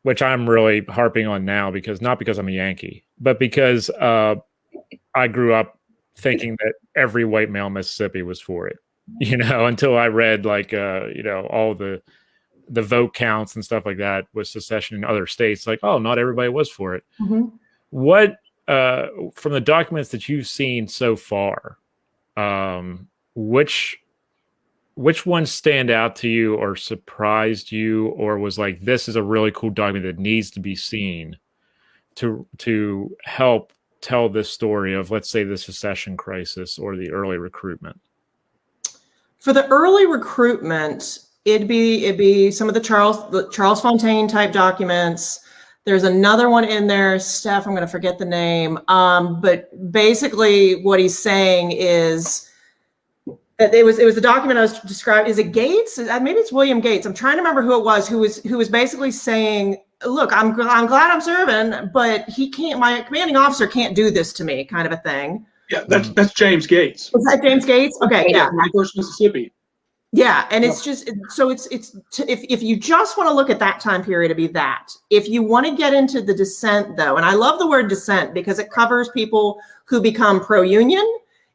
Which I'm really harping on now, not because I'm a Yankee, but because I grew up thinking that every white male in Mississippi was for it, until I read all the vote counts and stuff like that with secession in other states. Like, oh, not everybody was for it. What from the documents that you've seen so far, which ones stand out to you or surprised you, or was like, this is a really cool document that needs to be seen to help tell this story of, let's say, the secession crisis or the early recruitment? For the early recruitment, it'd be some of the Charles Fontaine type documents. There's another one in there, Steph, I'm going to forget the name. But basically what he's saying is, it was the document I was describing. Is it Gates? Maybe it's William Gates. I'm trying to remember who it was. Who was basically saying, "Look, I'm glad I'm serving, but my commanding officer can't do this to me," kind of a thing. Yeah, that's James Gates. Was that James Gates? Okay, yeah. First Mississippi. Yeah, and it's just so if you just want to look at that time period, it'd be that. If you want to get into the dissent, though, and I love the word dissent because it covers people who become pro-union.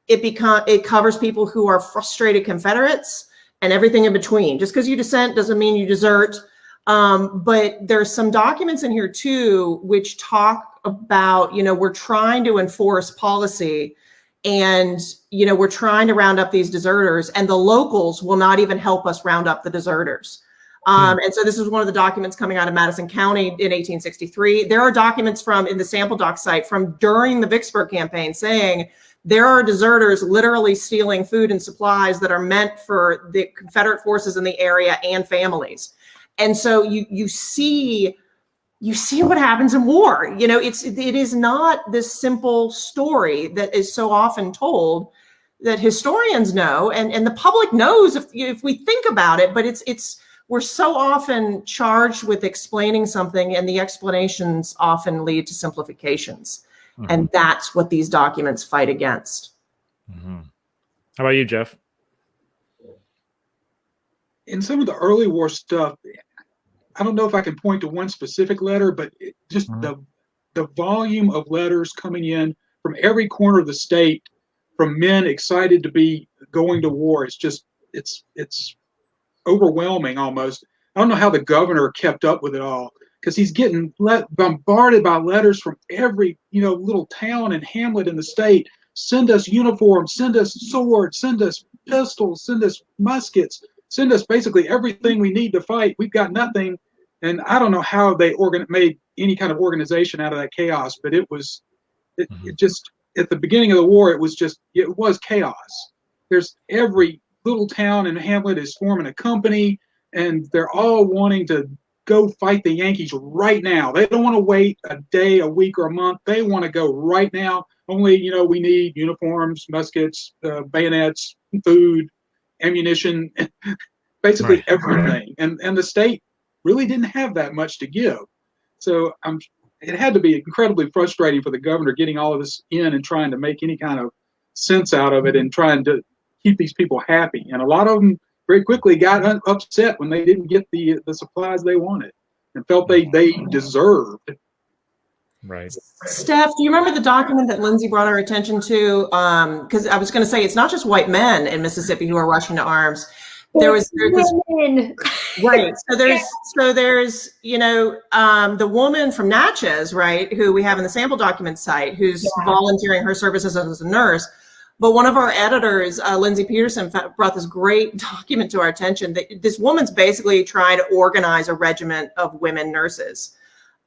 It covers people who are frustrated Confederates and everything in between. Just because you dissent doesn't mean you desert. But there's some documents in here too, which talk about, we're trying to enforce policy, and, we're trying to round up these deserters, and the locals will not even help us round up the deserters. And so this is one of the documents coming out of Madison County in 1863. There are documents in the sample doc site from during the Vicksburg campaign saying, there are deserters literally stealing food and supplies that are meant for the Confederate forces in the area and families. And so you see what happens in war. It is not this simple story that is so often told, that historians know and the public knows if we think about it, but we're so often charged with explaining something, and the explanations often lead to simplifications. And that's what these documents fight against. How about you, Jeff? In some of the early war stuff, I don't know if I can point to one specific letter, but the volume of letters coming in from every corner of the state from men excited to be going to war. It's just, it's overwhelming almost. I don't know how the governor kept up with it all, because he's getting bombarded by letters from every, little town and hamlet in the state. Send us uniforms, send us swords, send us pistols, send us muskets, send us basically everything we need to fight. We've got nothing. And I don't know how they made any kind of organization out of that chaos, but it just, at the beginning of the war, it was chaos. There's every little town and hamlet is forming a company, and they're all wanting to go fight the Yankees right now. They don't want to wait a day, a week, or a month. They want to go right now. Only, we need uniforms, muskets, bayonets, food, ammunition, basically everything. And the state really didn't have that much to give. So it had to be incredibly frustrating for the governor getting all of this in and trying to make any kind of sense out of it and trying to keep these people happy. And a lot of them very quickly got upset when they didn't get the supplies they wanted and felt they deserved. Right. Steph, do you remember the document that Lindsay brought our attention to? Because I was going to say, it's not just white men in Mississippi who are rushing to arms. There's women. Right. So there's the woman from Natchez, right, who we have in the sample document site, who's volunteering her services as a nurse. But one of our editors, Lindsay Peterson, brought this great document to our attention. This woman's basically trying to organize a regiment of women nurses,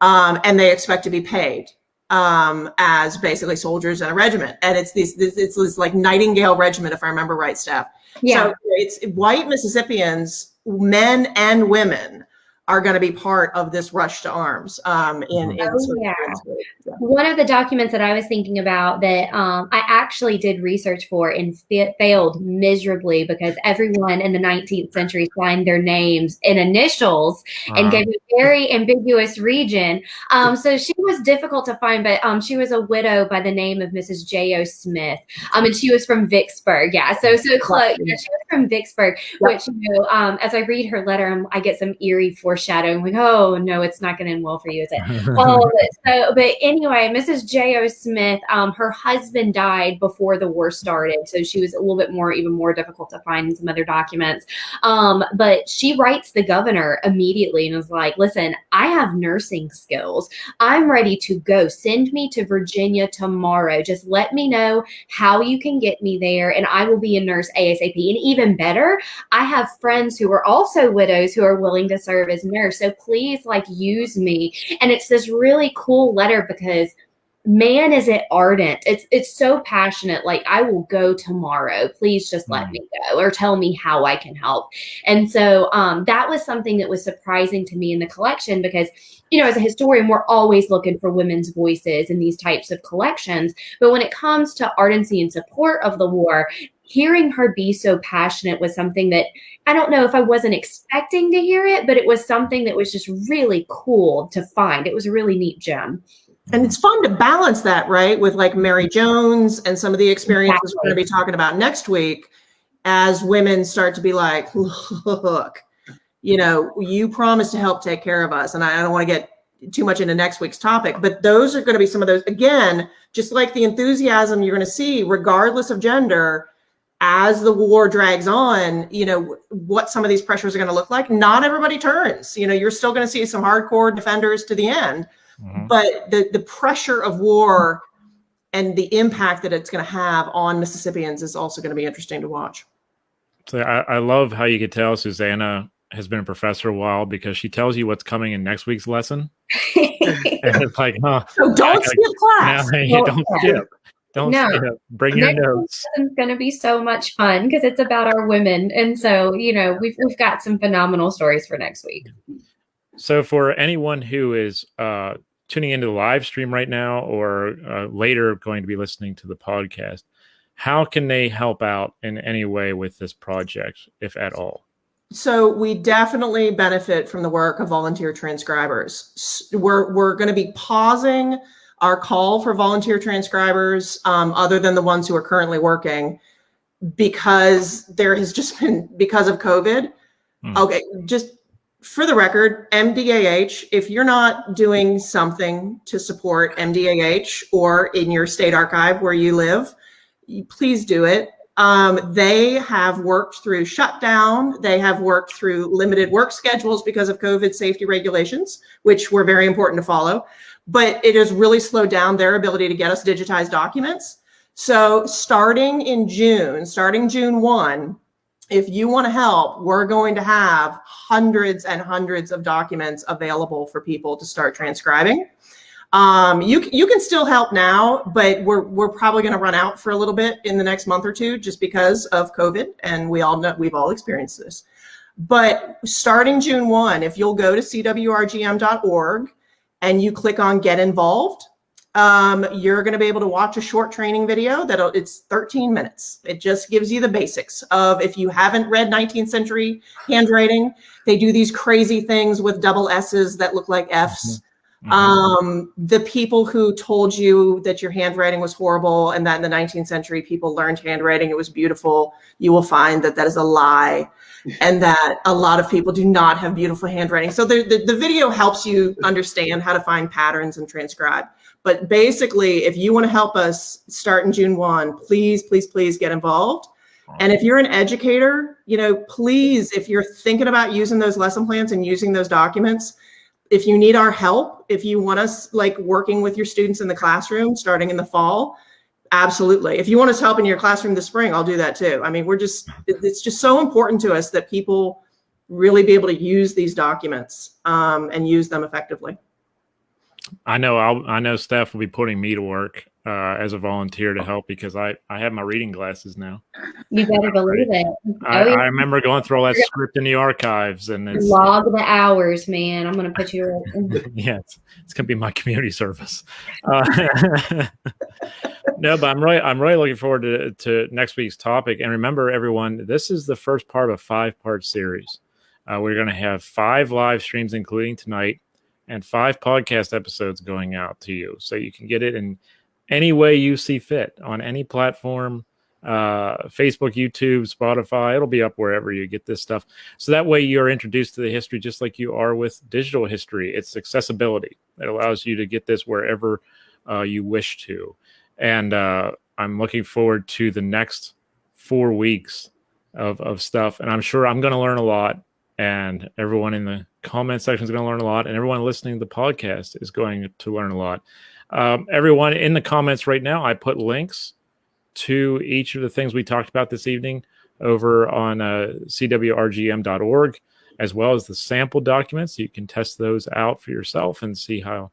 and they expect to be paid as basically soldiers in a regiment. And it's this like Nightingale regiment, if I remember right, Steph. Yeah. So it's white Mississippians, men and women, are going to be part of this rush to arms. One of the documents that I was thinking about that I actually did research for and failed miserably because everyone in the 19th century signed their names in initials and gave a very ambiguous region. So she was difficult to find, but she was a widow by the name of Mrs. J.O. Smith. And she was from Vicksburg. Yeah, so close. Yeah, she was from Vicksburg, which, as I read her letter, I get some eerie foreshadowing, like, oh no, it's not going to end well for you, is it? But anyway, Mrs. J.O. Smith, her husband died before the war started, so she was a little bit even more difficult to find in some other documents. But she writes the governor immediately and was like, listen, I have nursing skills. I'm ready to go. Send me to Virginia tomorrow. Just let me know how you can get me there, and I will be a nurse ASAP. And even better, I have friends who are also widows who are willing to serve as nurse. So please, use me. And it's this really cool letter because, man, is it ardent. It's so passionate. Like, I will go tomorrow. Please just let me go, or tell me how I can help. And so that was something that was surprising to me in the collection because, as a historian, we're always looking for women's voices in these types of collections. But when it comes to ardency and support of the war, hearing her be so passionate was something that I don't know if I wasn't expecting to hear it, but it was something that was just really cool to find. It was a really neat gem. And it's fun to balance that, right, with like Mary Jones and some of the experiences we're going to be talking about next week as women start to be like, look, you promised to help take care of us. And I don't want to get too much into next week's topic, but those are going to be some of those, again, just like the enthusiasm you're going to see, regardless of gender, as the war drags on, what some of these pressures are going to look like. Not everybody turns, you're still going to see some hardcore defenders to the end, but the pressure of war and the impact that it's going to have on Mississippians is also going to be interesting to watch. So I love how you could tell Susanna has been a professor a while because she tells you what's coming in next week's lesson. And it's like, so don't skip class. Don't skip. Don't skip. Bring your notes. It's going to be so much fun because it's about our women. And so, we've got some phenomenal stories for next week. So for anyone who is tuning into the live stream right now or later going to be listening to the podcast, how can they help out in any way with this project, if at all? So we definitely benefit from the work of volunteer transcribers. We're going to be pausing our call for volunteer transcribers, other than the ones who are currently working, because there has just been, because of COVID. Okay, just for the record, MDAH, if you're not doing something to support MDAH or in your state archive where you live, please do it. They have worked through shutdown. They have worked through limited work schedules because of COVID safety regulations, which were very important to follow. But it has really slowed down their ability to get us digitized documents. So starting June 1, if you want to help, we're going to have hundreds and hundreds of documents available for people to start transcribing. You can still help now, but we're probably going to run out for a little bit in the next month or two, just because of COVID, and we've all experienced this. But starting June 1, if you'll go to CWRGM.org and you click on Get Involved, you're going to be able to watch a short training video it's 13 minutes. It just gives you the basics of, if you haven't read 19th century handwriting, they do these crazy things with double S's that look like F's. The people who told you that your handwriting was horrible and that in the 19th century people learned handwriting, it was beautiful, you will find that that is a lie, and that a lot of people do not have beautiful handwriting. So the video helps you understand how to find patterns and transcribe. But basically, if you want to help us start in June 1, please, please, please get involved. And if you're an educator, please, if you're thinking about using those lesson plans and using those documents, if you need our help, if you want us working with your students in the classroom starting in the fall, absolutely. If you want us help in your classroom this spring, I'll do that too. I mean, it's just so important to us that people really be able to use these documents and use them effectively. I know Steph will be putting me to work as a volunteer to help, because I have my reading glasses now. You better believe it. I remember going through all that script in the archives, and it's log the hours, man. I'm going to put you. Yeah, it's going to be my community service. No, but I'm really looking forward to next week's topic. And remember, everyone, this is the first part of a 5-part series. We're going to have 5 live streams, including tonight, and 5 podcast episodes going out to you, so you can get it in any way you see fit on any platform, Facebook, YouTube, Spotify. It'll be up wherever you get this stuff. So that way you're introduced to the history just like you are with digital history. It's accessibility. It allows you to get this wherever you wish to. And I'm looking forward to the next 4 weeks of stuff. And I'm sure I'm going to learn a lot. And everyone in the comment section is going to learn a lot. And everyone listening to the podcast is going to learn a lot. Everyone in the comments right now, I put links to each of the things we talked about this evening over on CWRGM.org, as well as the sample documents. You can test those out for yourself and see how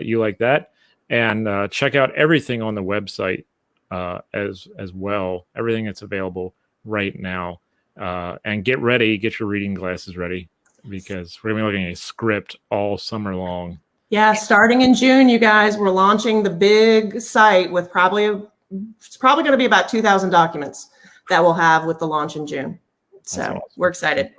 you like that. And check out everything on the website as well, everything that's available right now. And get your reading glasses ready, because we're going to be looking at a script all summer long. Yeah, starting in June, you guys, we're launching the big site with it's probably going to be about 2,000 documents that we'll have with the launch in June. So awesome. We're excited.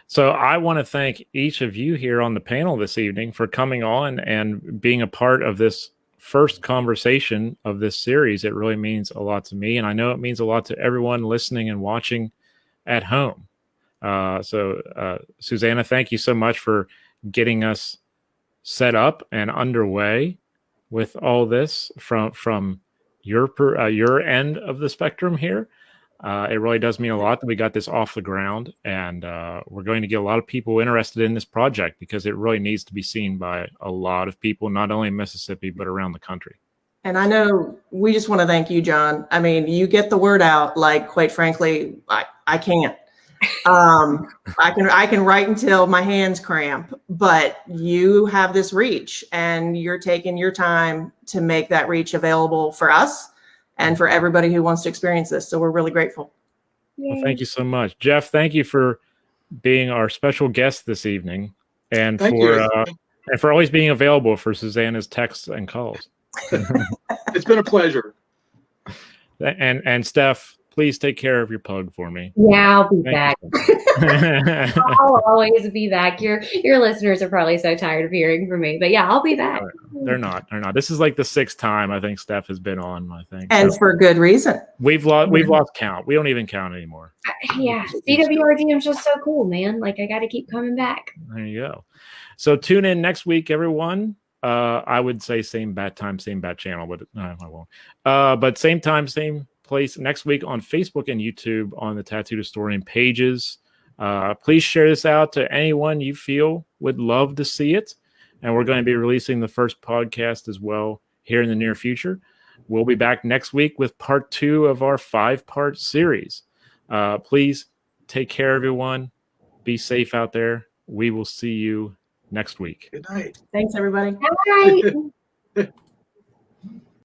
So I want to thank each of you here on the panel this evening for coming on and being a part of this first conversation of this series. It really means a lot to me, and I know it means a lot to everyone listening and watching at home. So Susanna, thank you so much for getting us set up and underway with all this from your end of the spectrum here. It really does mean a lot that we got this off the ground, and we're going to get a lot of people interested in this project, because it really needs to be seen by a lot of people, not only in Mississippi, but around the country. And I know we just want to thank you, John. I mean, you get the word out, quite frankly, I can't. I can write until my hands cramp, but you have this reach, and you're taking your time to make that reach available for us and for everybody who wants to experience this. So we're really grateful. Well, thank you so much. Jeff, thank you for being our special guest this evening, and for always being available for Susanna's texts and calls. It's been a pleasure. And Steph, please take care of your pug for me. Yeah, I'll be back. I'll always be back. Your listeners are probably so tired of hearing from me, but yeah, I'll be back. They're not. This is like the 6th time I think Steph has been on. I think, and so, for good reason. We've lost count. We don't even count anymore. Yeah, CWRGM is just so cool, man. I got to keep coming back. There you go. So tune in next week, everyone. I would say same bat time, same bat channel, but no, I won't. But same time, same place next week on Facebook and YouTube on the Tattooed Historian pages. Please share this out to anyone you feel would love to see it. And we're going to be releasing the first podcast as well here in the near future. We'll be back next week with part 2 of our 5-part series. Please take care, everyone. Be safe out there. We will see you next week. Good night. Thanks, everybody. Bye.